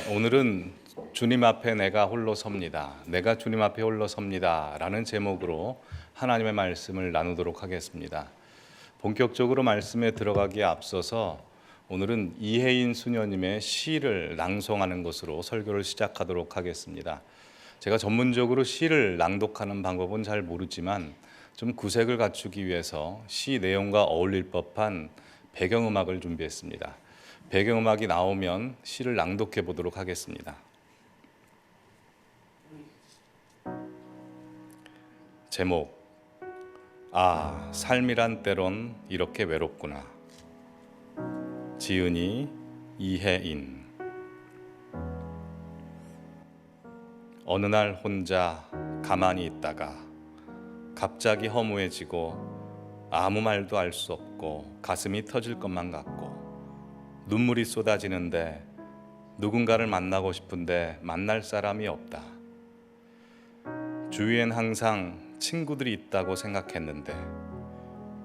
오늘은 주님 앞에 내가 홀로 섭니다. 내가 주님 앞에 홀로 섭니다. 라는 제목으로 하나님의 말씀을 나누도록 하겠습니다. 본격적으로 말씀에 들어가기에 앞서서 오늘은 이혜인 수녀님의 시를 낭송하는 것으로 설교를 시작하도록 하겠습니다. 제가 전문적으로 시를 낭독하는 방법은 잘 모르지만 좀 구색을 갖추기 위해서 시 내용과 어울릴 법한 배경음악을 준비했습니다. 배경음악이 나오면 시를 낭독해 보도록 하겠습니다. 제목, 삶이란 때론 이렇게 외롭구나. 지은이 이혜인. 어느 날 혼자 가만히 있다가 갑자기 허무해지고 아무 말도 할 수 없고 가슴이 터질 것만 같고 눈물이 쏟아지는데 누군가를 만나고 싶은데 만날 사람이 없다. 주위엔 항상 친구들이 있다고 생각했는데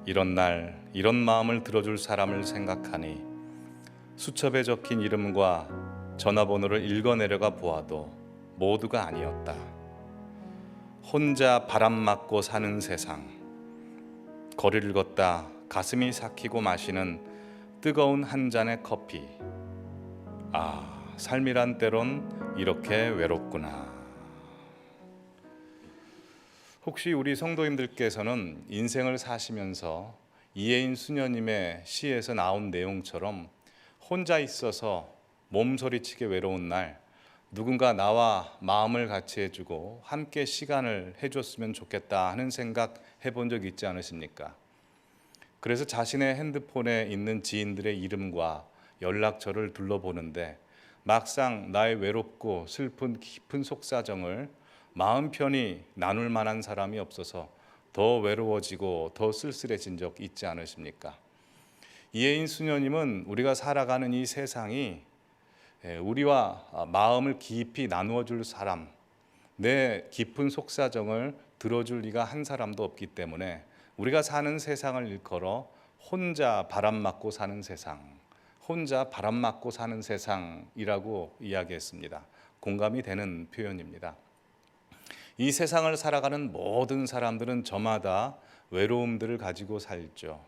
이런 날 이런 마음을 들어줄 사람을 생각하니 수첩에 적힌 이름과 전화번호를 읽어내려가 보아도 모두가 아니었다. 혼자 바람 맞고 사는 세상, 거리를 걷다 가슴이 삭히고 마시는 뜨거운 한 잔의 커피. 삶이란 때론 이렇게 외롭구나. 혹시 우리 성도님들께서는 인생을 사시면서 이혜인 수녀님의 시에서 나온 내용처럼 혼자 있어서 몸서리치게 외로운 날 누군가 나와 마음을 같이 해주고 함께 시간을 해줬으면 좋겠다 하는 생각 해본 적 있지 않으십니까? 그래서 자신의 핸드폰에 있는 지인들의 이름과 연락처를 둘러보는데 막상 나의 외롭고 슬픈 깊은 속사정을 마음 편히 나눌 만한 사람이 없어서 더 외로워지고 더 쓸쓸해진 적 있지 않으십니까? 이혜인 수녀님은 우리가 살아가는 이 세상이 우리와 마음을 깊이 나누어 줄 사람, 내 깊은 속사정을 들어줄 리가 한 사람도 없기 때문에 우리가 사는 세상을 일컬어 혼자 바람 맞고 사는 세상, 혼자 바람 맞고 사는 세상이라고 이야기했습니다. 공감이 되는 표현입니다. 이 세상을 살아가는 모든 사람들은 저마다 외로움들을 가지고 살죠.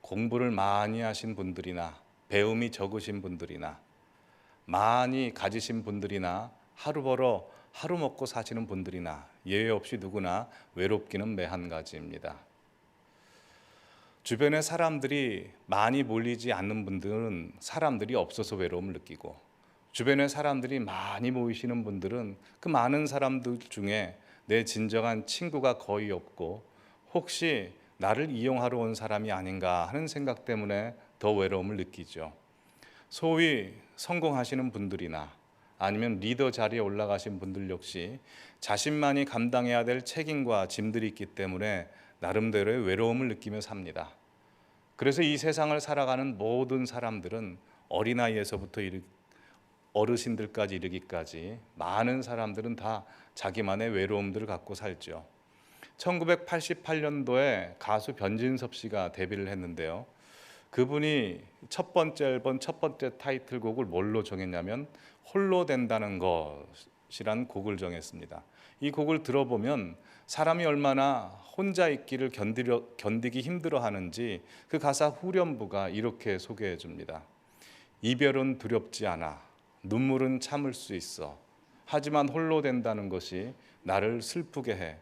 공부를 많이 하신 분들이나 배움이 적으신 분들이나 많이 가지신 분들이나 하루 벌어 하루 먹고 사시는 분들이나 예외 없이 누구나 외롭기는 매한가지입니다. 주변에 사람들이 많이 몰리지 않는 분들은 사람들이 없어서 외로움을 느끼고, 주변에 사람들이 많이 모이시는 분들은 그 많은 사람들 중에 내 진정한 친구가 거의 없고 혹시 나를 이용하러 온 사람이 아닌가 하는 생각 때문에 더 외로움을 느끼죠. 소위 성공하시는 분들이나 아니면 리더 자리에 올라가신 분들 역시 자신만이 감당해야 될 책임과 짐들이 있기 때문에 나름대로의 외로움을 느끼며 삽니다. 그래서 이 세상을 살아가는 모든 사람들은 어린아이에서부터 어르신들까지 이르기까지 많은 사람들은 다 자기만의 외로움들을 갖고 살죠. 1988년도에 가수 변진섭 씨가 데뷔를 했는데요. 그분이 첫 번째 앨범 첫 번째 타이틀곡을 뭘로 정했냐면 홀로 된다는 것이란 곡을 정했습니다. 이 곡을 들어보면 사람이 얼마나 혼자 있기를 견디기 힘들어하는지 그 가사 후렴부가 이렇게 소개해 줍니다. 이별은 두렵지 않아. 눈물은 참을 수 있어. 하지만 홀로 된다는 것이 나를 슬프게 해.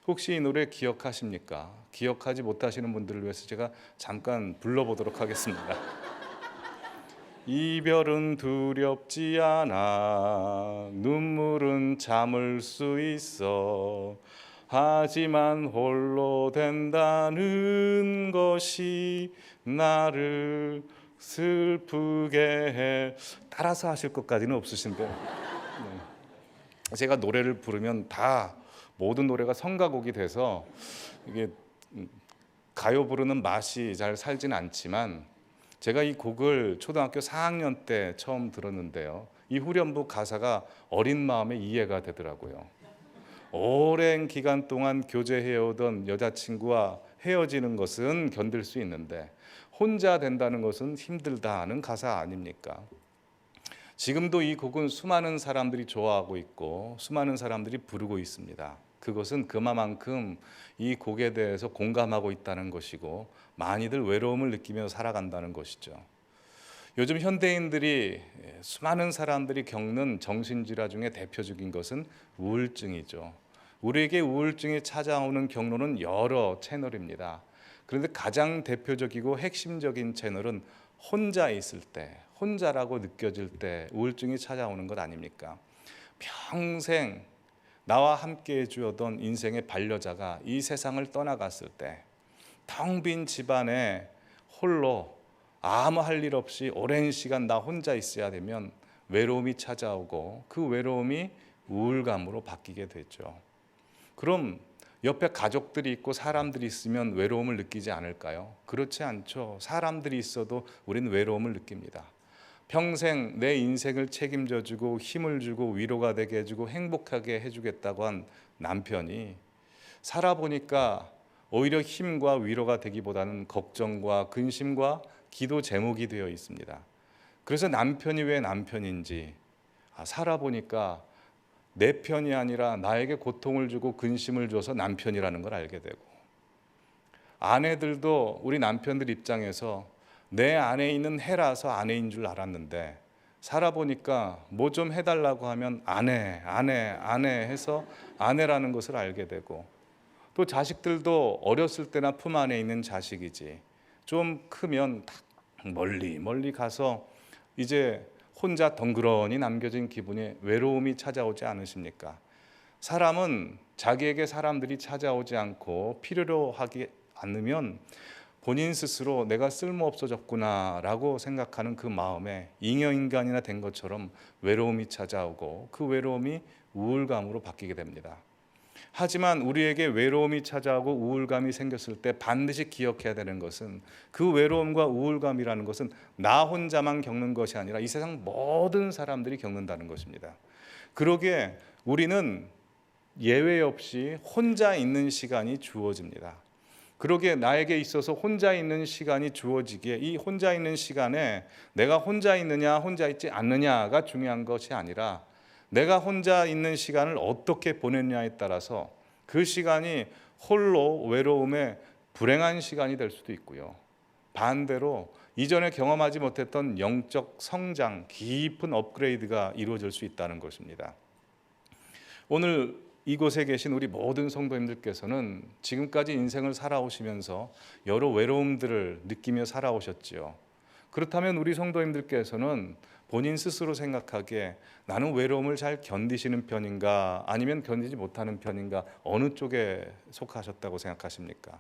혹시 이 노래 기억하십니까? 기억하지 못하시는 분들을 위해서 제가 잠깐 불러보도록 하겠습니다. 이별은 두렵지 않아. 눈물은 참을 수 있어. 하지만 홀로 된다는 것이 나를 슬프게 해. 따라서 하실 것까지는 없으신데 제가 노래를 부르면 다 모든 노래가 성가곡이 돼서 이게 가요 부르는 맛이 잘 살진 않지만 제가 이 곡을 초등학교 4학년 때 처음 들었는데요. 이 후렴부 가사가 어린 마음에 이해가 되더라고요. 오랜 기간 동안 교제해오던 여자친구와 헤어지는 것은 견딜 수 있는데 혼자 된다는 것은 힘들다는 가사 아닙니까? 지금도 이 곡은 수많은 사람들이 좋아하고 있고 수많은 사람들이 부르고 있습니다. 그것은 그만큼 이 곡에 대해서 공감하고 있다는 것이고 많이들 외로움을 느끼며 살아간다는 것이죠. 요즘 현대인들이 수많은 사람들이 겪는 정신질환 중에 대표적인 것은 우울증이죠. 우리에게 우울증이 찾아오는 경로는 여러 채널입니다. 그런데 가장 대표적이고 핵심적인 채널은 혼자 있을 때, 혼자라고 느껴질 때 우울증이 찾아오는 것 아닙니까? 평생 나와 함께 해주었던 인생의 반려자가 이 세상을 떠나갔을 때 텅 빈 집안에 홀로 아무 할 일 없이 오랜 시간 나 혼자 있어야 되면 외로움이 찾아오고 그 외로움이 우울감으로 바뀌게 되죠. 그럼 옆에 가족들이 있고 사람들이 있으면 외로움을 느끼지 않을까요? 그렇지 않죠. 사람들이 있어도 우린 외로움을 느낍니다. 평생 내 인생을 책임져 주고 힘을 주고 위로가 되게 해주고 행복하게 해주겠다고 한 남편이 살아보니까 오히려 힘과 위로가 되기보다는 걱정과 근심과 기도 제목이 되어 있습니다. 그래서 남편이 왜 남편인지 살아보니까 내 편이 아니라 나에게 고통을 주고 근심을 줘서 남편이라는 걸 알게 되고, 아내들도 우리 남편들 입장에서 내 안에 있는 해라서 아내인 줄 알았는데 살아보니까 뭐 좀 해달라고 하면 아내 해서 아내라는 것을 알게 되고, 또 자식들도 어렸을 때나 품 안에 있는 자식이지 좀 크면 멀리 가서 이제 혼자 덩그러니 남겨진 기분에 외로움이 찾아오지 않으십니까? 사람은 자기에게 사람들이 찾아오지 않고 필요로 하지 않으면 본인 스스로 내가 쓸모없어졌구나 라고 생각하는 그 마음에 잉여인간이나 된 것처럼 외로움이 찾아오고 그 외로움이 우울감으로 바뀌게 됩니다. 하지만 우리에게 외로움이 찾아오고 우울감이 생겼을 때 반드시 기억해야 되는 것은 그 외로움과 우울감이라는 것은 나 혼자만 겪는 것이 아니라 이 세상 모든 사람들이 겪는다는 것입니다. 그러기에 우리는 예외 없이 혼자 있는 시간이 주어집니다. 그러기에 나에게 있어서 혼자 있는 시간이 주어지기에 이 혼자 있는 시간에 내가 혼자 있느냐 혼자 있지 않느냐가 중요한 것이 아니라 내가 혼자 있는 시간을 어떻게 보냈냐에 따라서 그 시간이 홀로 외로움에 불행한 시간이 될 수도 있고요. 반대로 이전에 경험하지 못했던 영적 성장, 깊은 업그레이드가 이루어질 수 있다는 것입니다. 오늘 이곳에 계신 우리 모든 성도님들께서는 지금까지 인생을 살아오시면서 여러 외로움들을 느끼며 살아오셨지요. 그렇다면 우리 성도님들께서는 본인 스스로 생각하기에 나는 외로움을 잘 견디시는 편인가 아니면 견디지 못하는 편인가 어느 쪽에 속하셨다고 생각하십니까?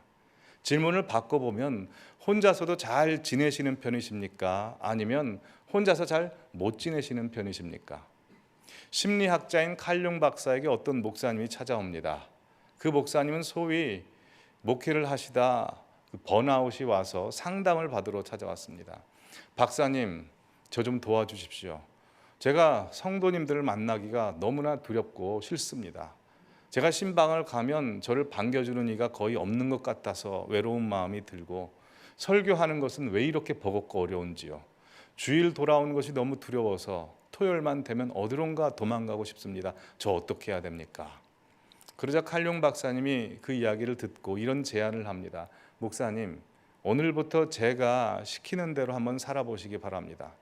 질문을 바꿔보면 혼자서도 잘 지내시는 편이십니까? 아니면 혼자서 잘 못 지내시는 편이십니까? 심리학자인 칼융 박사에게 어떤 목사님이 찾아옵니다. 그 목사님은 소위 목회를 하시다 번아웃이 와서 상담을 받으러 찾아왔습니다. 박사님, 저 좀 도와주십시오. 제가 성도님들을 만나기가 너무나 두렵고 싫습니다. 제가 신방을 가면 저를 반겨주는 이가 거의 없는 것 같아서 외로운 마음이 들고, 설교하는 것은 왜 이렇게 버겁고 어려운지요. 주일 돌아오는 것이 너무 두려워서 토요일만 되면 어디론가 도망가고 싶습니다. 저 어떻게 해야 됩니까? 그러자 칼융 박사님이 그 이야기를 듣고 이런 제안을 합니다. 목사님, 오늘부터 제가 시키는 대로 한번 살아보시기 바랍니다.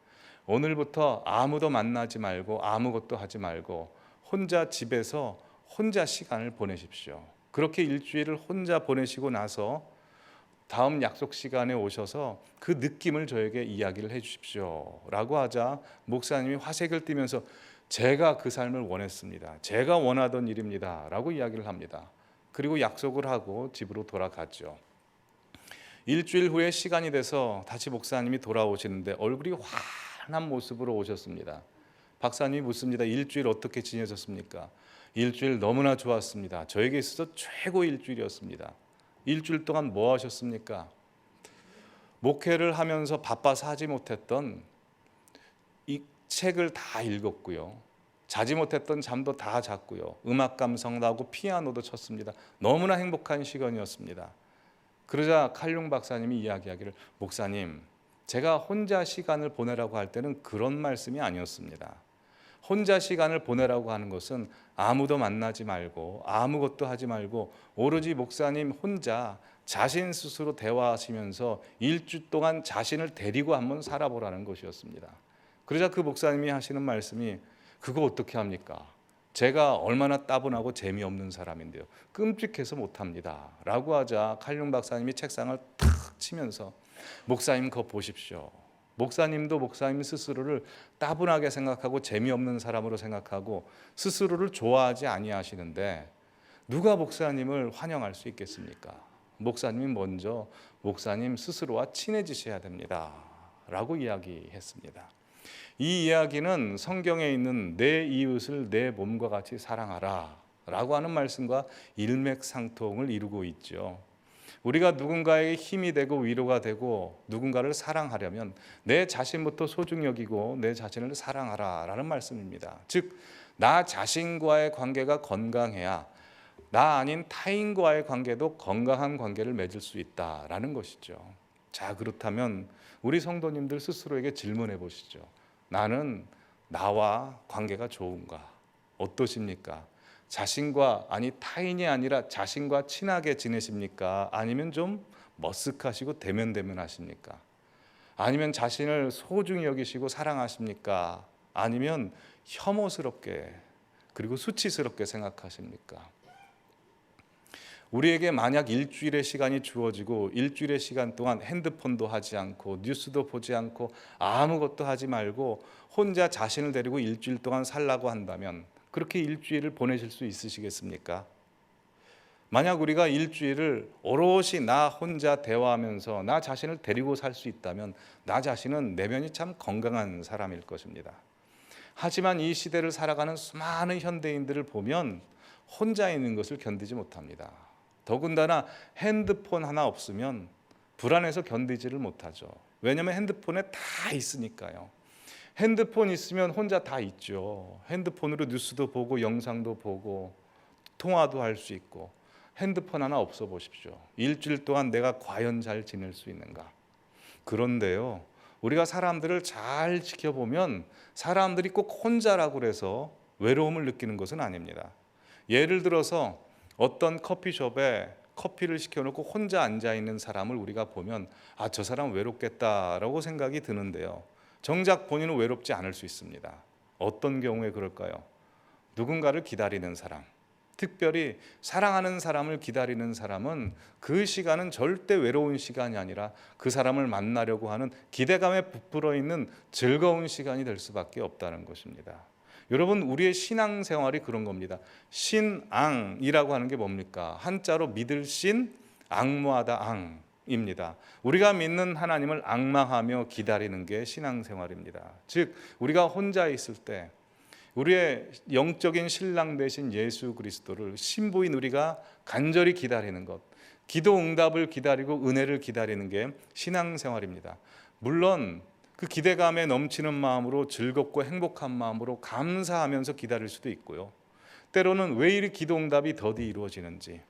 오늘부터 아무도 만나지 말고 아무것도 하지 말고 혼자 집에서 혼자 시간을 보내십시오. 그렇게 일주일을 혼자 보내시고 나서 다음 약속 시간에 오셔서 그 느낌을 저에게 이야기를 해 주십시오 라고 하자 목사님이 화색을 띠면서 제가 그 삶을 원했습니다. 제가 원하던 일입니다 라고 이야기를 합니다. 그리고 약속을 하고 집으로 돌아갔죠. 일주일 후에 시간이 돼서 다시 목사님이 돌아오시는데 얼굴이 환한 모습으로 오셨습니다. 박사님이 묻습니다. 일주일 어떻게 지내셨습니까? 일주일 너무나 좋았습니다. 저에게 있어서 최고 일주일이었습니다. 일주일 동안 뭐 하셨습니까? 목회를 하면서 바빠서 하지 못했던 이 책을 다 읽었고요. 자지 못했던 잠도 다 잤고요. 음악 감상도 하고 피아노도 쳤습니다. 너무나 행복한 시간이었습니다. 그러자 칼융 박사님이 이야기하기를 목사님, 제가 혼자 시간을 보내라고 할 때는 그런 말씀이 아니었습니다. 혼자 시간을 보내라고 하는 것은 아무도 만나지 말고 아무것도 하지 말고 오로지 목사님 혼자 자신 스스로 대화하시면서 일주 동안 자신을 데리고 한번 살아보라는 것이었습니다. 그러자 그 목사님이 하시는 말씀이 그거 어떻게 합니까? 제가 얼마나 따분하고 재미없는 사람인데요. 끔찍해서 못합니다. 라고 하자 칼륨 박사님이 책상을 탁 치면서 목사님 그거 보십시오. 목사님도 목사님 스스로를 따분하게 생각하고 재미없는 사람으로 생각하고 스스로를 좋아하지 아니하시는데 누가 목사님을 환영할 수 있겠습니까? 목사님이 먼저 목사님 스스로와 친해지셔야 됩니다. 라고 이야기했습니다. 이 이야기는 성경에 있는 내 이웃을 내 몸과 같이 사랑하라 라고 하는 말씀과 일맥상통을 이루고 있죠. 우리가 누군가에게 힘이 되고 위로가 되고 누군가를 사랑하려면 내 자신부터 소중히 여기고 내 자신을 사랑하라 라는 말씀입니다. 즉, 나 자신과의 관계가 건강해야 나 아닌 타인과의 관계도 건강한 관계를 맺을 수 있다라는 것이죠. 자, 그렇다면 우리 성도님들 스스로에게 질문해 보시죠. 나는 나와 관계가 좋은가? 어떠십니까? 자신과 타인이 아니라 자신과 친하게 지내십니까? 아니면 좀 머쓱하시고 대면대면하십니까? 아니면 자신을 소중히 여기시고 사랑하십니까? 아니면 혐오스럽게 그리고 수치스럽게 생각하십니까? 우리에게 만약 일주일의 시간이 주어지고 일주일의 시간 동안 핸드폰도 하지 않고 뉴스도 보지 않고 아무것도 하지 말고 혼자 자신을 데리고 일주일 동안 살라고 한다면 그렇게 일주일을 보내실 수 있으시겠습니까? 만약 우리가 일주일을 오롯이 나 혼자 대화하면서 나 자신을 데리고 살 수 있다면 나 자신은 내면이 참 건강한 사람일 것입니다. 하지만 이 시대를 살아가는 수많은 현대인들을 보면 혼자 있는 것을 견디지 못합니다. 더군다나 핸드폰 하나 없으면 불안해서 견디지를 못하죠. 왜냐하면 핸드폰에 다 있으니까요. 핸드폰 있으면 혼자 다 있죠. 핸드폰으로 뉴스도 보고 영상도 보고 통화도 할 수 있고 핸드폰 하나 없어 보십시오. 일주일 동안 내가 과연 잘 지낼 수 있는가? 그런데요, 우리가 사람들을 잘 지켜보면 사람들이 꼭 혼자라고 그래서 외로움을 느끼는 것은 아닙니다. 예를 들어서 어떤 커피숍에 커피를 시켜놓고 혼자 앉아있는 사람을 우리가 보면 저 사람 외롭겠다라고 생각이 드는데요. 정작 본인은 외롭지 않을 수 있습니다. 어떤 경우에 그럴까요? 누군가를 기다리는 사람, 특별히 사랑하는 사람을 기다리는 사람은 그 시간은 절대 외로운 시간이 아니라 그 사람을 만나려고 하는 기대감에 부풀어 있는 즐거운 시간이 될 수밖에 없다는 것입니다. 여러분, 우리의 신앙생활이 그런 겁니다. 신앙이라고 하는 게 뭡니까? 한자로 믿을 신, 앙무하다 앙입니다. 우리가 믿는 하나님을 앙망하며 기다리는 게 신앙생활입니다. 즉, 우리가 혼자 있을 때 우리의 영적인 신랑 되신 예수 그리스도를 신부인 우리가 간절히 기다리는 것, 기도 응답을 기다리고 은혜를 기다리는 게 신앙생활입니다. 물론 그 기대감에 넘치는 마음으로 즐겁고 행복한 마음으로 감사하면서 기다릴 수도 있고요. 때로는 왜 이리 기도 응답이 더디 이루어지는지,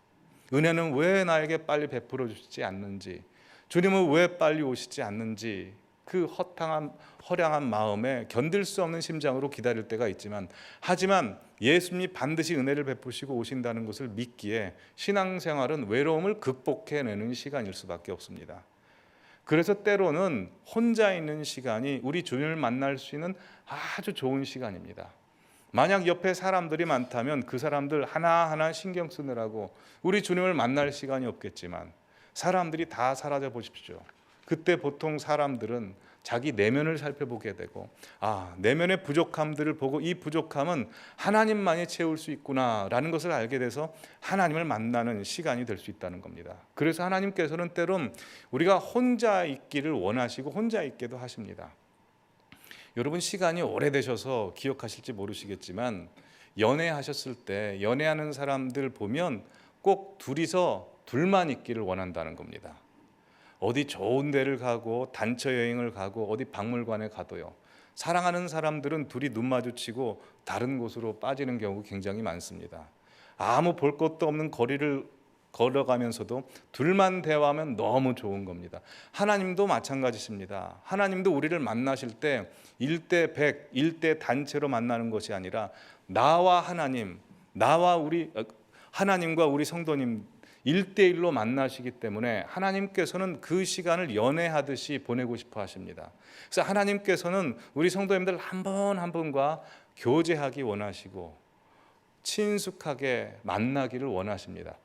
은혜는 왜 나에게 빨리 베풀어 주시지 않는지, 주님은 왜 빨리 오시지 않는지 그 허량한 마음에 견딜 수 없는 심장으로 기다릴 때가 있지만, 하지만 예수님이 반드시 은혜를 베푸시고 오신다는 것을 믿기에 신앙생활은 외로움을 극복해내는 시간일 수밖에 없습니다. 그래서 때로는 혼자 있는 시간이 우리 주님을 만날 수 있는 아주 좋은 시간입니다. 만약 옆에 사람들이 많다면 그 사람들 하나하나 신경 쓰느라고 우리 주님을 만날 시간이 없겠지만, 사람들이 다 사라져 보십시오. 그때 보통 사람들은 자기 내면을 살펴보게 되고, 내면의 부족함들을 보고 이 부족함은 하나님만이 채울 수 있구나라는 것을 알게 돼서 하나님을 만나는 시간이 될 수 있다는 겁니다. 그래서 하나님께서는 때론 우리가 혼자 있기를 원하시고 혼자 있게도 하십니다. 여러분, 시간이 오래되셔서 기억하실지 모르시겠지만 연애하셨을 때 연애하는 사람들 보면 꼭 둘만 있기를 원한다는 겁니다. 어디 좋은 데를 가고 단체 여행을 가고 어디 박물관에 가도요, 사랑하는 사람들은 둘이 눈 마주치고 다른 곳으로 빠지는 경우가 굉장히 많습니다. 아무 볼 것도 없는 거리를 걸어가면서도 둘만 대화하면 너무 좋은 겁니다. 하나님도 마찬가지십니다. 하나님도 우리를 만나실 때 1대 100, 1대 단체로 만나는 것이 아니라 나와 하나님, 나와 우리 하나님과 우리 성도님 1대1로 만나시기 때문에 하나님께서는 그 시간을 연애하듯이 보내고 싶어 하십니다. 그래서 하나님께서는 우리 성도님들 한 분 한 분과 교제하기 원하시고 친숙하게 만나기를 원하십니다.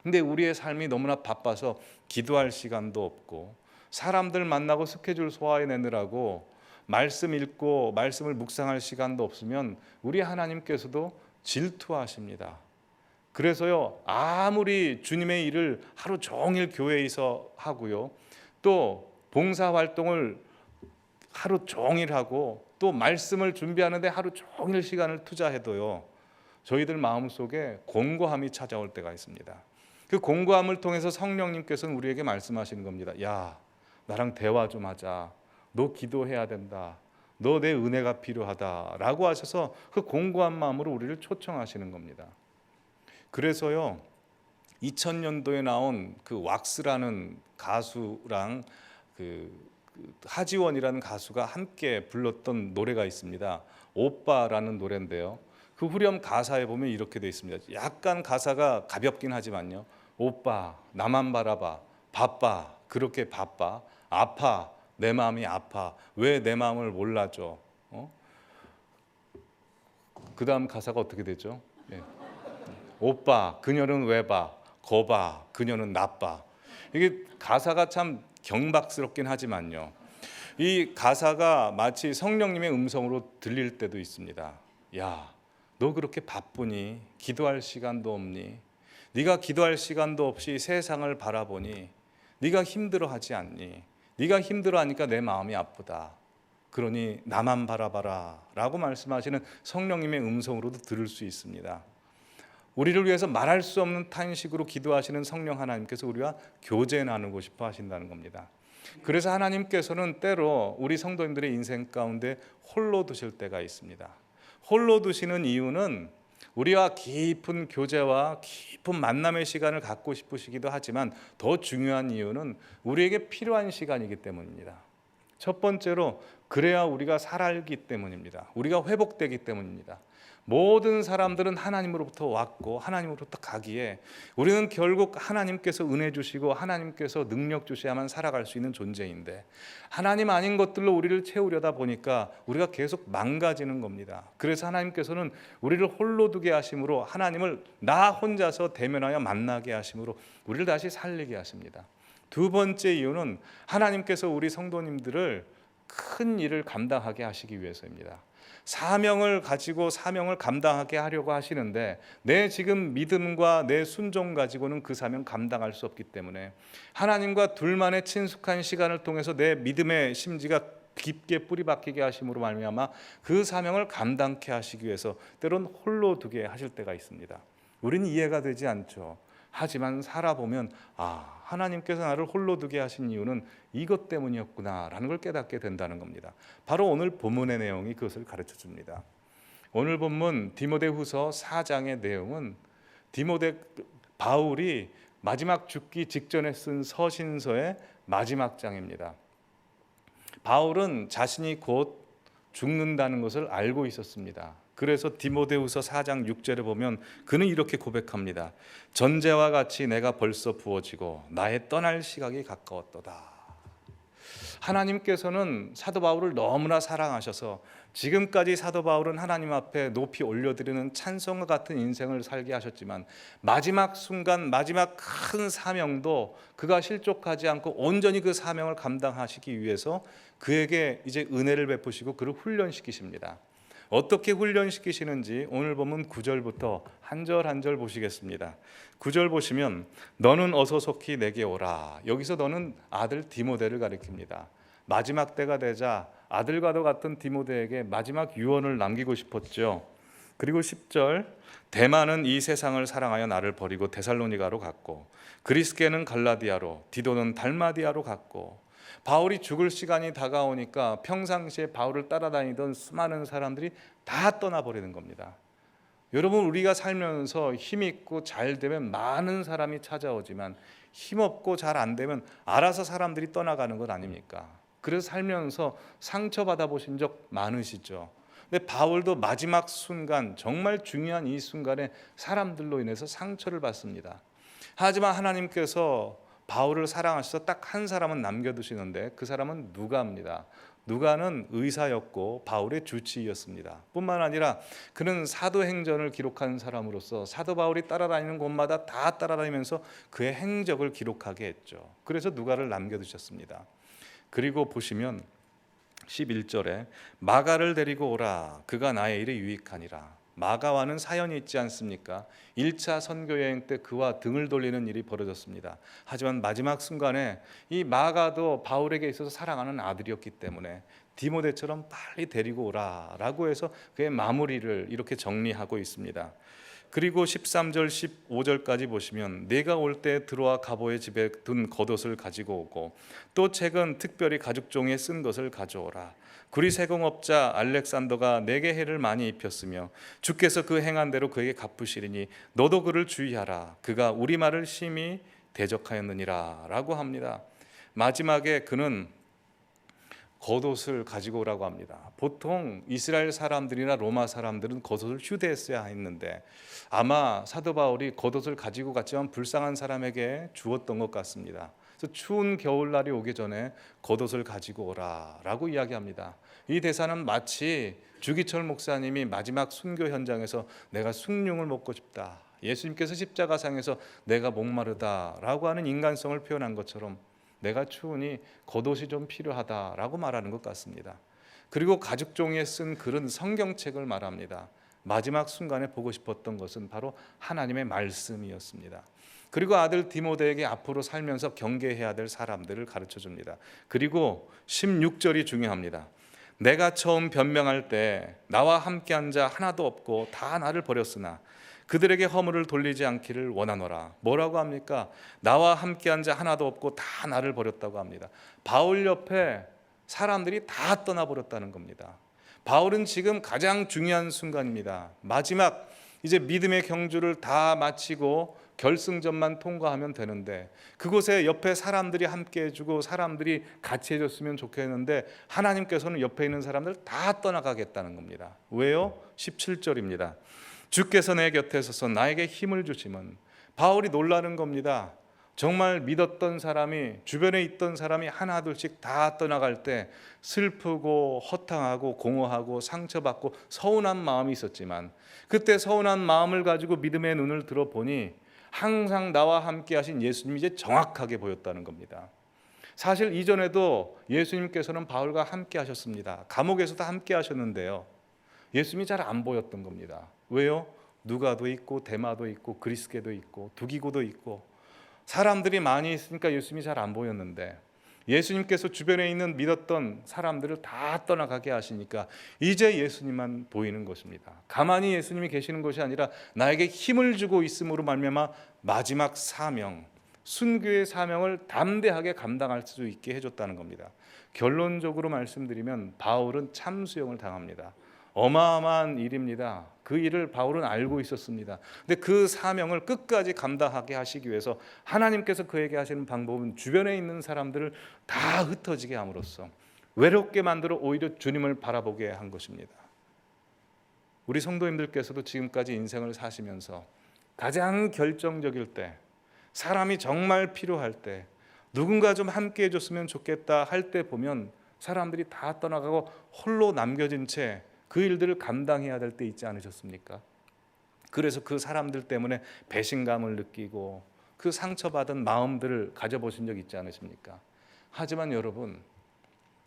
근데 우리의 삶이 너무나 바빠서 기도할 시간도 없고 사람들 만나고 스케줄 소화해내느라고 말씀 읽고 말씀을 묵상할 시간도 없으면 우리 하나님께서도 질투하십니다. 그래서요, 아무리 주님의 일을 하루 종일 교회에서 하고요, 또 봉사활동을 하루 종일 하고 또 말씀을 준비하는데 하루 종일 시간을 투자해도요, 저희들 마음속에 공고함이 찾아올 때가 있습니다. 그 공고함을 통해서 성령님께서는 우리에게 말씀하시는 겁니다. 야, 나랑 대화 좀 하자. 너 기도해야 된다. 너 내 은혜가 필요하다 라고 하셔서 그 공고한 마음으로 우리를 초청하시는 겁니다. 그래서요, 2000년도에 나온 그 왁스라는 가수랑 그 하지원이라는 가수가 함께 불렀던 노래가 있습니다. 오빠라는 노래인데요, 그 후렴 가사에 보면 이렇게 되어 있습니다. 약간 가사가 가볍긴 하지만요, 오빠 나만 바라봐, 바빠 그렇게 바빠, 아파 내 마음이 아파 왜 내 마음을 몰라줘. 그 다음 가사가 어떻게 되죠? 예. 오빠 그녀는 왜 봐, 거봐 그녀는 나빠. 이게 가사가 참 경박스럽긴 하지만요, 이 가사가 마치 성령님의 음성으로 들릴 때도 있습니다. 야, 너 그렇게 바쁘니? 기도할 시간도 없니? 네가 기도할 시간도 없이 세상을 바라보니 네가 힘들어하지 않니? 네가 힘들어하니까 내 마음이 아프다. 그러니 나만 바라봐라 라고 말씀하시는 성령님의 음성으로도 들을 수 있습니다. 우리를 위해서 말할 수 없는 탄식으로 기도하시는 성령 하나님께서 우리와 교제 나누고 싶어 하신다는 겁니다. 그래서 하나님께서는 때로 우리 성도님들의 인생 가운데 홀로 두실 때가 있습니다. 홀로 두시는 이유는 우리와 깊은 교제와 깊은 만남의 시간을 갖고 싶으시기도 하지만 더 중요한 이유는 우리에게 필요한 시간이기 때문입니다. 첫 번째로 그래야 우리가 살아있기 때문입니다. 우리가 회복되기 때문입니다. 모든 사람들은 하나님으로부터 왔고 하나님으로부터 가기에 우리는 결국 하나님께서 은혜 주시고 하나님께서 능력 주셔야만 살아갈 수 있는 존재인데, 하나님 아닌 것들로 우리를 채우려다 보니까 우리가 계속 망가지는 겁니다. 그래서 하나님께서는 우리를 홀로 두게 하심으로, 하나님을 나 혼자서 대면하여 만나게 하심으로 우리를 다시 살리게 하십니다. 두 번째 이유는 하나님께서 우리 성도님들을 큰 일을 감당하게 하시기 위해서입니다. 사명을 가지고 사명을 감당하게 하려고 하시는데 내 지금 믿음과 내 순종 가지고는 그 사명 감당할 수 없기 때문에 하나님과 둘만의 친숙한 시간을 통해서 내 믿음의 심지가 깊게 뿌리 박히게 하심으로 말미암아 그 사명을 감당케 하시기 위해서 때론 홀로 두게 하실 때가 있습니다. 우리는 이해가 되지 않죠. 하지만 살아보면 하나님께서 나를 홀로 두게 하신 이유는 이것 때문이었구나 라는 걸 깨닫게 된다는 겁니다. 바로 오늘 본문의 내용이 그것을 가르쳐 줍니다. 오늘 본문 디모데후서 4장의 내용은 바울이 마지막 죽기 직전에 쓴 서신서의 마지막 장입니다. 바울은 자신이 곧 죽는다는 것을 알고 있었습니다. 그래서 디모데후서 4장 6절에 보면 그는 이렇게 고백합니다. 전제와 같이 내가 벌써 부어지고 나의 떠날 시각이 가까웠도다. 하나님께서는 사도 바울을 너무나 사랑하셔서 지금까지 사도 바울은 하나님 앞에 높이 올려드리는 찬송과 같은 인생을 살게 하셨지만 마지막 순간, 마지막 큰 사명도 그가 실족하지 않고 온전히 그 사명을 감당하시기 위해서 그에게 이제 은혜를 베푸시고 그를 훈련시키십니다. 어떻게 훈련시키시는지 오늘 보면 9절부터 한 절 한 절 보시겠습니다. 9절 보시면 너는 어서 속히 내게 오라. 여기서 너는 아들 디모데를 가리킵니다. 마지막 때가 되자 아들과도 같은 디모데에게 마지막 유언을 남기고 싶었죠. 그리고 10절 데마는 이 세상을 사랑하여 나를 버리고 데살로니가로 갔고 그리스게는 갈라디아로 디도는 달마디아로 갔고, 바울이 죽을 시간이 다가오니까 평상시에 바울을 따라다니던 수많은 사람들이 다 떠나버리는 겁니다. 여러분, 우리가 살면서 힘 있고 잘 되면 많은 사람이 찾아오지만 힘 없고 잘 안 되면 알아서 사람들이 떠나가는 것 아닙니까? 그래서 살면서 상처받아 보신 적 많으시죠? 근데 바울도 마지막 순간, 정말 중요한 이 순간에 사람들로 인해서 상처를 받습니다. 하지만 하나님께서 바울을 사랑하셔서 딱 한 사람은 남겨두시는데 그 사람은 누가입니다. 누가는 의사였고 바울의 주치의였습니다. 뿐만 아니라 그는 사도행전을 기록한 사람으로서 사도 바울이 따라다니는 곳마다 다 따라다니면서 그의 행적을 기록하게 했죠. 그래서 누가를 남겨두셨습니다. 그리고 보시면 11절에 마가를 데리고 오라. 그가 나의 일에 유익하니라. 마가와는 사연이 있지 않습니까? 1차 선교 여행 때 그와 등을 돌리는 일이 벌어졌습니다. 하지만 마지막 순간에 이 마가도 바울에게 있어서 사랑하는 아들이었기 때문에 디모데처럼 빨리 데리고 오라라고 해서 그의 마무리를 이렇게 정리하고 있습니다. 그리고 13절 15절까지 보시면 내가 올 때 들어와 가보의 집에 둔 겉옷을 가지고 오고 또 책은 특별히 가죽종이에 쓴 것을 가져오라. 구리세공업자 알렉산더가 내게 해를 많이 입혔으며 주께서 그 행한 대로 그에게 갚으시리니 너도 그를 주의하라. 그가 우리 말을 심히 대적하였느니라 라고 합니다. 마지막에 그는 겉옷을 가지고 오라고 합니다. 보통 이스라엘 사람들이나 로마 사람들은 겉옷을 휴대했어야 했는데 아마 사도 바울이 겉옷을 가지고 갔지만 불쌍한 사람에게 주었던 것 같습니다. 그래서 추운 겨울날이 오기 전에 겉옷을 가지고 오라라고 이야기합니다. 이 대사는 마치 주기철 목사님이 마지막 순교 현장에서 내가 숭늉을 먹고 싶다, 예수님께서 십자가상에서 내가 목마르다라고 하는 인간성을 표현한 것처럼 내가 추우니 겉옷이 좀 필요하다라고 말하는 것 같습니다. 그리고 가죽 종이에 쓴 글은 성경책을 말합니다. 마지막 순간에 보고 싶었던 것은 바로 하나님의 말씀이었습니다. 그리고 아들 디모데에게 앞으로 살면서 경계해야 될 사람들을 가르쳐 줍니다. 그리고 16절이 중요합니다. 내가 처음 변명할 때 나와 함께한 자 하나도 없고 다 나를 버렸으나 그들에게 허물을 돌리지 않기를 원하노라. 뭐라고 합니까? 나와 함께한 자 하나도 없고 다 나를 버렸다고 합니다. 바울 옆에 사람들이 다 떠나버렸다는 겁니다. 바울은 지금 가장 중요한 순간입니다. 마지막 이제 믿음의 경주를 다 마치고 결승전만 통과하면 되는데 그곳에 옆에 사람들이 함께 해주고 사람들이 같이 해줬으면 좋겠는데 하나님께서는 옆에 있는 사람들 다 떠나가겠다는 겁니다. 왜요? 17절입니다. 주께서 내 곁에 서서 나에게 힘을 주시면, 바울이 놀라는 겁니다. 정말 믿었던 사람이, 주변에 있던 사람이 하나둘씩 다 떠나갈 때 슬프고 허탕하고 공허하고 상처받고 서운한 마음이 있었지만 그때 서운한 마음을 가지고 믿음의 눈을 들어보니 항상 나와 함께 하신 예수님이 이제 정확하게 보였다는 겁니다. 사실 이전에도 예수님께서는 바울과 함께 하셨습니다. 감옥에서도 함께 하셨는데요, 예수님이 잘 안 보였던 겁니다. 왜요? 누가도 있고 데마도 있고 그리스게도 있고 두기고도 있고 사람들이 많이 있으니까 예수님이 잘 안 보였는데 예수님께서 주변에 있는 믿었던 사람들을 다 떠나가게 하시니까 이제 예수님만 보이는 것입니다. 가만히 예수님이 계시는 것이 아니라 나에게 힘을 주고 있음으로 말미암아 마지막 사명, 순교의 사명을 담대하게 감당할 수 있게 해줬다는 겁니다. 결론적으로 말씀드리면 바울은 참수형을 당합니다. 어마어마한 일입니다. 그 일을 바울은 알고 있었습니다. 근데 그 사명을 끝까지 감당하게 하시기 위해서 하나님께서 그에게 하시는 방법은 주변에 있는 사람들을 다 흩어지게 함으로써 외롭게 만들어 오히려 주님을 바라보게 한 것입니다. 우리 성도님들께서도 지금까지 인생을 사시면서 가장 결정적일 때, 사람이 정말 필요할 때, 누군가 좀 함께 해줬으면 좋겠다 할 때 보면 사람들이 다 떠나가고 홀로 남겨진 채 그 일들을 감당해야 될 때 있지 않으셨습니까? 그래서 그 사람들 때문에 배신감을 느끼고 그 상처받은 마음들을 가져보신 적 있지 않으십니까? 하지만 여러분,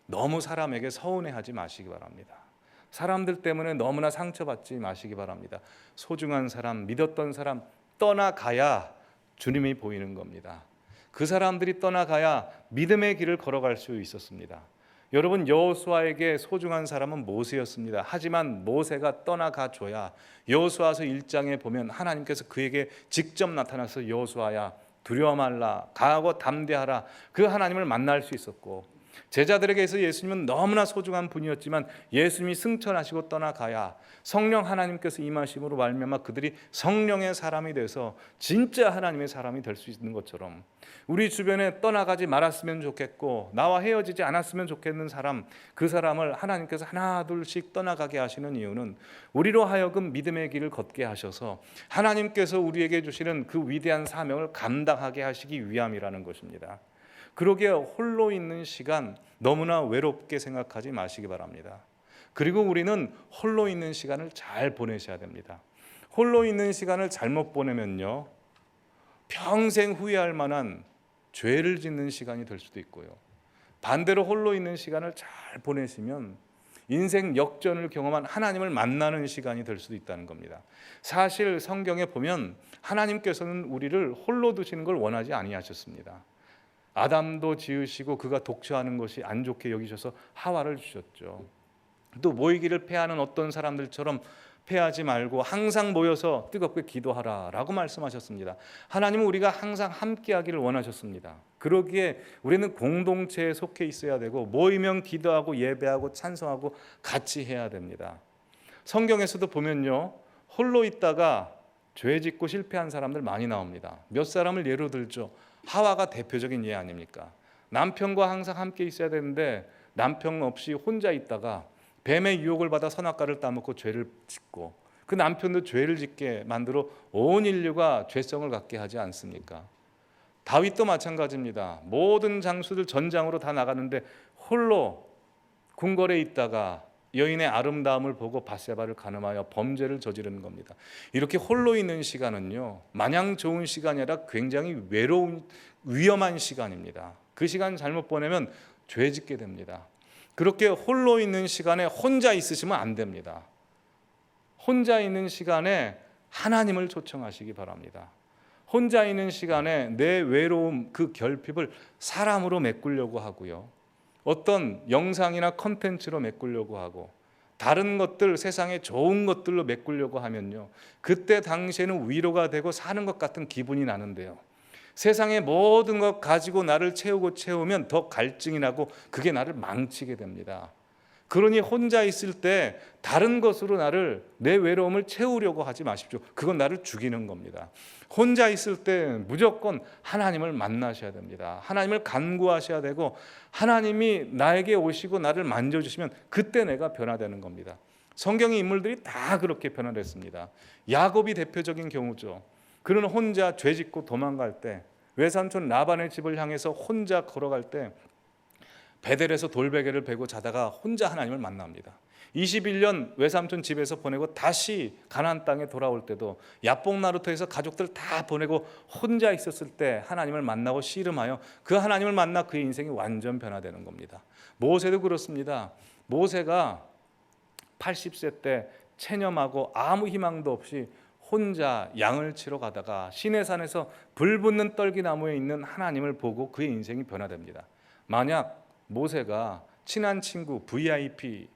너무 사람에게 서운해하지 마시기 바랍니다. 사람들 때문에 너무나 상처받지 마시기 바랍니다. 소중한 사람, 믿었던 사람 떠나가야 주님이 보이는 겁니다. 그 사람들이 떠나가야 믿음의 길을 걸어갈 수 있었습니다. 여러분, 여호수아에게 소중한 사람은 모세였습니다. 하지만 모세가 떠나가 줘야 여호수아서 1장에 보면 하나님께서 그에게 직접 나타나서 여호수아야 두려워 말라, 강하고 담대하라, 그 하나님을 만날 수 있었고, 제자들에게서 예수님은 너무나 소중한 분이었지만 예수님이 승천하시고 떠나가야 성령 하나님께서 임하심으로 말미암아 그들이 성령의 사람이 돼서 진짜 하나님의 사람이 될 수 있는 것처럼 우리 주변에 떠나가지 말았으면 좋겠고 나와 헤어지지 않았으면 좋겠는 사람, 그 사람을 하나님께서 하나 둘씩 떠나가게 하시는 이유는 우리로 하여금 믿음의 길을 걷게 하셔서 하나님께서 우리에게 주시는 그 위대한 사명을 감당하게 하시기 위함이라는 것입니다. 그러기에 홀로 있는 시간 너무나 외롭게 생각하지 마시기 바랍니다. 그리고 우리는 홀로 있는 시간을 잘 보내셔야 됩니다. 홀로 있는 시간을 잘못 보내면요, 평생 후회할 만한 죄를 짓는 시간이 될 수도 있고요. 반대로 홀로 있는 시간을 잘 보내시면 인생 역전을 경험한 하나님을 만나는 시간이 될 수도 있다는 겁니다. 사실 성경에 보면 하나님께서는 우리를 홀로 두시는 걸 원하지 아니하셨습니다. 아담도 지으시고 그가 독처하는 것이 안 좋게 여기셔서 하와를 주셨죠. 또 모이기를 패하는 어떤 사람들처럼 패하지 말고 항상 모여서 뜨겁게 기도하라 라고 말씀하셨습니다. 하나님은 우리가 항상 함께하기를 원하셨습니다. 그러기에 우리는 공동체에 속해 있어야 되고 모이면 기도하고 예배하고 찬송하고 같이 해야 됩니다. 성경에서도 보면요, 홀로 있다가 죄 짓고 실패한 사람들 많이 나옵니다. 몇 사람을 예로 들죠. 하와가 대표적인 예 아닙니까? 남편과 항상 함께 있어야 되는데 남편 없이 혼자 있다가 뱀의 유혹을 받아 선악과를 따먹고 죄를 짓고 그 남편도 죄를 짓게 만들어 온 인류가 죄성을 갖게 하지 않습니까? 다윗도 마찬가지입니다. 모든 장수들 전장으로 다 나가는데 홀로 궁궐에 있다가 여인의 아름다움을 보고 밧세바를 간음하여 범죄를 저지르는 겁니다. 이렇게 홀로 있는 시간은요, 마냥 좋은 시간이 아니라 굉장히 외로운 위험한 시간입니다. 그 시간 잘못 보내면 죄 짓게 됩니다. 그렇게 홀로 있는 시간에 혼자 있으시면 안 됩니다. 혼자 있는 시간에 하나님을 초청하시기 바랍니다. 혼자 있는 시간에 내 외로움, 그 결핍을 사람으로 메꾸려고 하고요, 어떤 영상이나 컨텐츠로 메꾸려고 하고 다른 것들, 세상의 좋은 것들로 메꾸려고 하면요, 그때 당시에는 위로가 되고 사는 것 같은 기분이 나는데요, 세상의 모든 것 가지고 나를 채우면 더 갈증이 나고 그게 나를 망치게 됩니다. 그러니 혼자 있을 때 다른 것으로 내 외로움을 채우려고 하지 마십시오. 그건 나를 죽이는 겁니다. 혼자 있을 때 무조건 하나님을 만나셔야 됩니다. 하나님을 간구하셔야 되고 하나님이 나에게 오시고 나를 만져주시면 그때 내가 변화되는 겁니다. 성경의 인물들이 다 그렇게 변화됐습니다. 야곱이 대표적인 경우죠. 그는 혼자 죄짓고 도망갈 때, 외삼촌 라반의 집을 향해서 혼자 걸어갈 때 베델에서 돌베개를 베고 자다가 혼자 하나님을 만납니다. 21년 외삼촌 집에서 보내고 다시 가나안 땅에 돌아올 때도 야복나루터에서 가족들 다 보내고 혼자 있었을 때 하나님을 만나고 씨름하여 그 하나님을 만나 그의 인생이 완전 변화되는 겁니다. 모세도 그렇습니다. 모세가 80세 때 체념하고 아무 희망도 없이 혼자 양을 치러 가다가 시내산에서 불 붙는 떨기나무에 있는 하나님을 보고 그의 인생이 변화됩니다. 만약 모세가 친한 친구, VIP,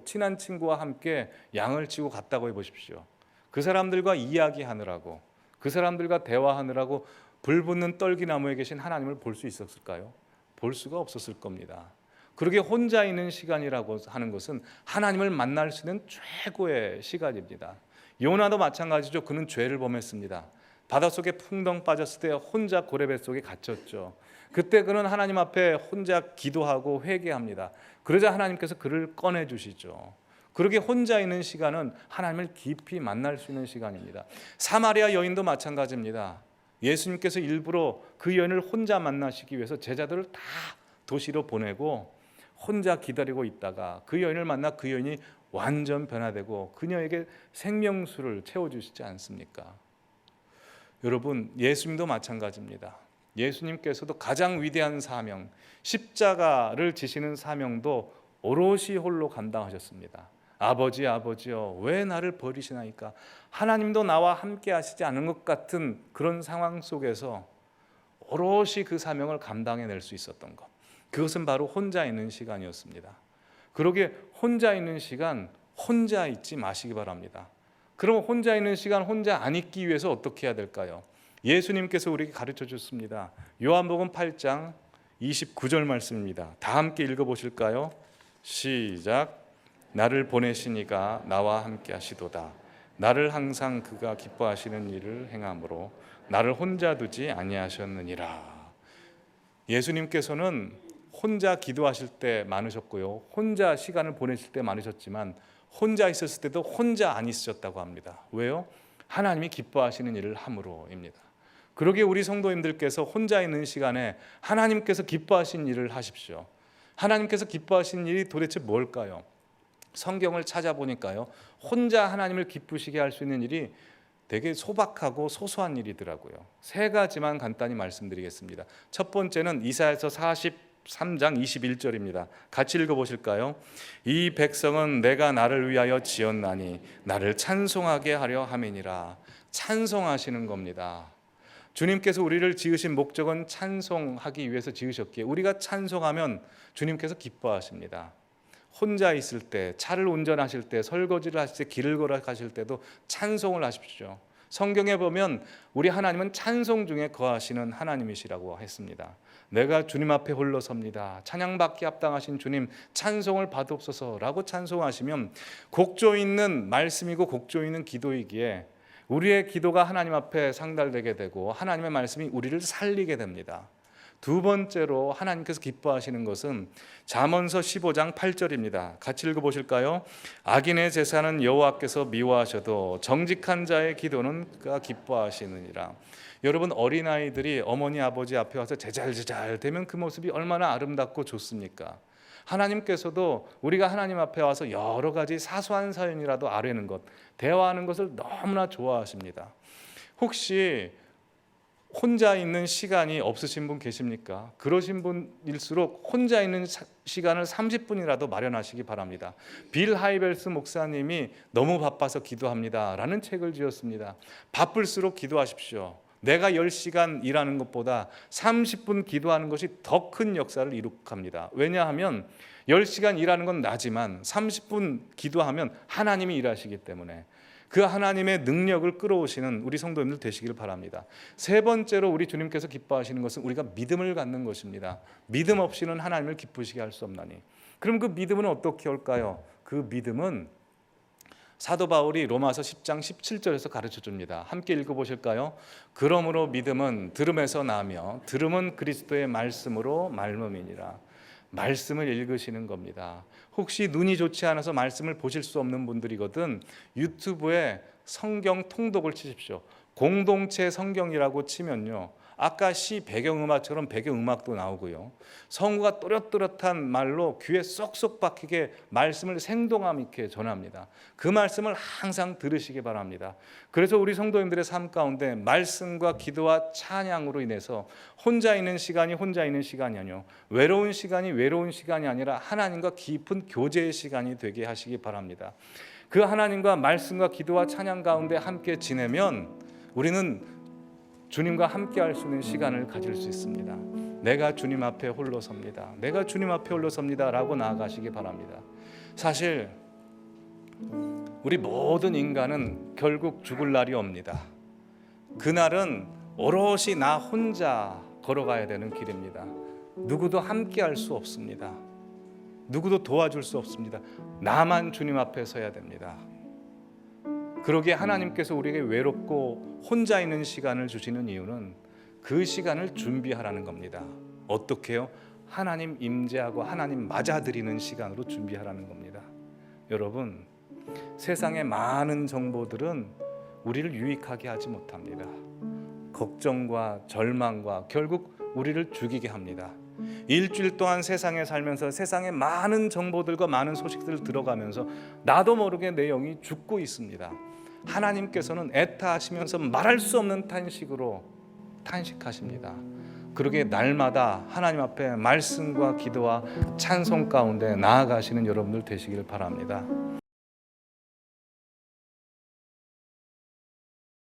친한 친구와 함께 양을 치고 갔다고 해보십시오. 그 사람들과 이야기하느라고, 그 사람들과 대화하느라고 불 붙는 떨기나무에 계신 하나님을 볼 수 있었을까요? 볼 수가 없었을 겁니다. 그러게 혼자 있는 시간이라고 하는 것은 하나님을 만날 수 있는 최고의 시간입니다. 요나도 마찬가지죠. 그는 죄를 범했습니다. 바닷속에 풍덩 빠졌을 때 혼자 고래뱃속에 갇혔죠. 그때 그는 하나님 앞에 혼자 기도하고 회개합니다. 그러자 하나님께서 그를 꺼내주시죠. 그러게 혼자 있는 시간은 하나님을 깊이 만날 수 있는 시간입니다. 사마리아 여인도 마찬가지입니다. 예수님께서 일부러 그 여인을 혼자 만나시기 위해서 제자들을 다 도시로 보내고 혼자 기다리고 있다가 그 여인을 만나 그 여인이 완전 변화되고 그녀에게 생명수를 채워주시지 않습니까? 여러분, 예수님도 마찬가지입니다. 예수님께서도 가장 위대한 사명, 십자가를 지시는 사명도 오롯이 홀로 감당하셨습니다. 아버지, 아버지여, 왜 나를 버리시나이까? 하나님도 나와 함께 하시지 않은 것 같은 그런 상황 속에서 오롯이 그 사명을 감당해낼 수 있었던 것, 그것은 바로 혼자 있는 시간이었습니다. 그러게 혼자 있는 시간 혼자 있지 마시기 바랍니다. 그럼 혼자 있는 시간 혼자 안 있기 위해서 어떻게 해야 될까요? 예수님께서 우리에게 가르쳐 줬습니다. 요한복음 8장 29절 말씀입니다. 다 함께 읽어보실까요? 시작. 나를 보내시니가 나와 함께 하시도다. 나를 항상 그가 기뻐하시는 일을 행함으로 나를 혼자 두지 아니하셨느니라. 예수님께서는 혼자 기도하실 때 많으셨고요, 혼자 시간을 보내실 때 많으셨지만 혼자 있었을 때도 혼자 안 있으셨다고 합니다. 왜요? 하나님이 기뻐하시는 일을 함으로입니다. 그러기에 우리 성도님들께서 혼자 있는 시간에 하나님께서 기뻐하시는 일을 하십시오. 하나님께서 기뻐하시는 일이 도대체 뭘까요? 성경을 찾아보니까요, 혼자 하나님을 기쁘시게 할 수 있는 일이 되게 소박하고 소소한 일이더라고요. 세 가지만 간단히 말씀드리겠습니다. 첫 번째는 이사야서 43장 21절입니다. 같이 읽어보실까요? 이 백성은 내가 나를 위하여 지었나니 나를 찬송하게 하려 함이니라. 찬송하시는 겁니다. 주님께서 우리를 지으신 목적은 찬송하기 위해서 지으셨기에 우리가 찬송하면 주님께서 기뻐하십니다. 혼자 있을 때, 차를 운전하실 때, 설거지를 하실 때, 길을 걸어가실 때도 찬송을 하십시오. 성경에 보면 우리 하나님은 찬송 중에 거하시는 하나님이시라고 했습니다. 내가 주님 앞에 홀로 섭니다. 찬양받기 합당하신 주님 찬송을 받옵소서라고 찬송하시면 곡조 있는 말씀이고 곡조 있는 기도이기에 우리의 기도가 하나님 앞에 상달되게 되고 하나님의 말씀이 우리를 살리게 됩니다. 두 번째로 하나님께서 기뻐하시는 것은 잠언서 15장 8절입니다. 같이 읽어보실까요? 악인의 제사는 여호와께서 미워하셔도 정직한 자의 기도는 그가 기뻐하시느니라. 여러분, 어린아이들이 어머니 아버지 앞에 와서 제잘제잘 대면 그 모습이 얼마나 아름답고 좋습니까? 하나님께서도 우리가 하나님 앞에 와서 여러 가지 사소한 사연이라도 아뢰는 것, 대화하는 것을 너무나 좋아하십니다. 혹시 혼자 있는 시간이 없으신 분 계십니까? 그러신 분일수록 혼자 있는 시간을 30분이라도 마련하시기 바랍니다. 빌 하이벨스 목사님이 너무 바빠서 기도합니다 라는 책을 지었습니다. 바쁠수록 기도하십시오. 내가 10시간 일하는 것보다 30분 기도하는 것이 더 큰 역사를 이룩합니다. 왜냐하면 10시간 일하는 건 나지만 30분 기도하면 하나님이 일하시기 때문에 그 하나님의 능력을 끌어오시는 우리 성도님들 되시길 바랍니다. 세 번째로 우리 주님께서 기뻐하시는 것은 우리가 믿음을 갖는 것입니다. 믿음 없이는 하나님을 기쁘시게 할 수 없나니. 그럼 그 믿음은 어떻게 올까요? 그 믿음은 사도 바울이 로마서 10장 17절에서 가르쳐 줍니다. 함께 읽어보실까요? 그러므로 믿음은 들음에서 나며 들음은 그리스도의 말씀으로 말씀이니라. 말씀을 읽으시는 겁니다. 혹시 눈이 좋지 않아서 말씀을 보실 수 없는 분들이거든 유튜브에 성경 통독을 치십시오. 공동체 성경이라고 치면요, 아까 시 배경음악처럼 배경음악도 나오고요, 성우가 또렷또렷한 말로 귀에 쏙쏙 박히게 말씀을 생동함 있게 전합니다. 그 말씀을 항상 들으시기 바랍니다. 그래서 우리 성도님들의 삶 가운데 말씀과 기도와 찬양으로 인해서 혼자 있는 시간이 혼자 있는 시간이 아니요, 외로운 시간이 외로운 시간이 아니라 하나님과 깊은 교제의 시간이 되게 하시기 바랍니다. 그 하나님과 말씀과 기도와 찬양 가운데 함께 지내면 우리는 주님과 함께 할 수 있는 시간을 가질 수 있습니다. 내가 주님 앞에 홀로 섭니다. 내가 주님 앞에 홀로 섭니다 라고 나아가시기 바랍니다. 사실 우리 모든 인간은 결국 죽을 날이 옵니다. 그날은 오롯이 나 혼자 걸어가야 되는 길입니다. 누구도 함께 할 수 없습니다. 누구도 도와줄 수 없습니다. 나만 주님 앞에 서야 됩니다. 그러기에 하나님께서 우리에게 외롭고 혼자 있는 시간을 주시는 이유는 그 시간을 준비하라는 겁니다. 어떻게요? 하나님 임재하고 하나님 맞아들이는 시간으로 준비하라는 겁니다. 여러분, 세상의 많은 정보들은 우리를 유익하게 하지 못합니다. 걱정과 절망과 결국 우리를 죽이게 합니다. 일주일 동안 세상에 살면서 세상의 많은 정보들과 많은 소식들을 들어가면서 나도 모르게 내 영이 죽고 있습니다. 하나님께서는 애타하시면서 말할 수 없는 탄식으로 탄식하십니다. 그러기에 날마다 하나님 앞에 말씀과 기도와 찬송 가운데 나아가시는 여러분들 되시길 바랍니다.